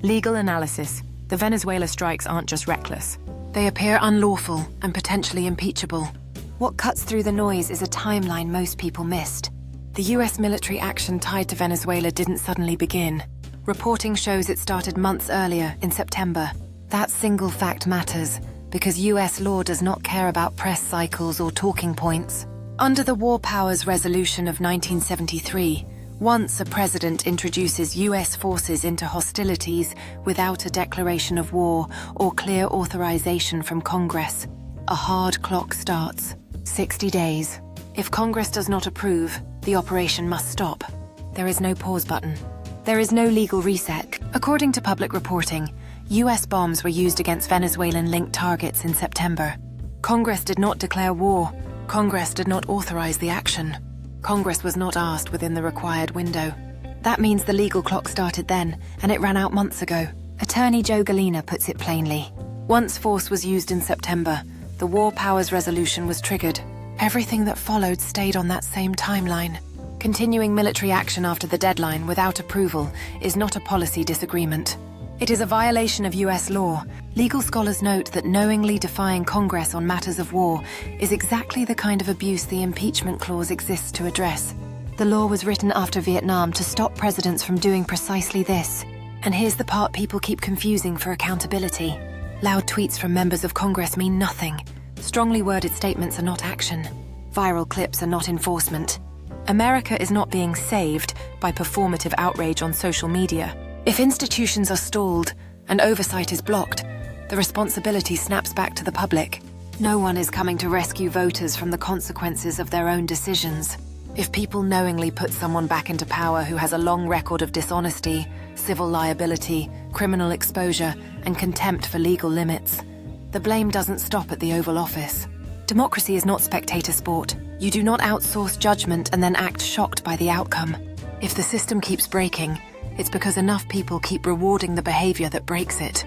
Legal analysis. The Venezuela strikes aren't just reckless. They appear unlawful and potentially impeachable. What cuts through the noise is a timeline most people missed. The US military action tied to Venezuela didn't suddenly begin. Reporting shows it started months earlier, in September. That single fact matters, because US law does not care about press cycles or talking points. Under the War Powers Resolution of 1973, once a president introduces US forces into hostilities without a declaration of war or clear authorization from Congress, a hard clock starts. 60 days. If Congress does not approve, the operation must stop. There is no pause button. There is no legal reset. According to public reporting, US bombs were used against Venezuelan-linked targets in September. Congress did not declare war. Congress did not authorize the action. Congress was not asked within the required window. That means the legal clock started then, and it ran out months ago. Attorney Joe Gallina puts it plainly. Once force was used in September, the War Powers Resolution was triggered. Everything that followed stayed on that same timeline. Continuing military action after the deadline without approval is not a policy disagreement. It is a violation of US law. Legal scholars note that knowingly defying Congress on matters of war is exactly the kind of abuse the impeachment clause exists to address. The law was written after Vietnam to stop presidents from doing precisely this. And here's the part people keep confusing for accountability. Loud tweets from members of Congress mean nothing. Strongly worded statements are not action. Viral clips are not enforcement. America is not being saved by performative outrage on social media. If institutions are stalled and oversight is blocked, the responsibility snaps back to the public. No one is coming to rescue voters from the consequences of their own decisions. If people knowingly put someone back into power who has a long record of dishonesty, civil liability, criminal exposure, and contempt for legal limits, the blame doesn't stop at the Oval Office. Democracy is not spectator sport. You do not outsource judgment and then act shocked by the outcome. If the system keeps breaking, it's because enough people keep rewarding the behavior that breaks it.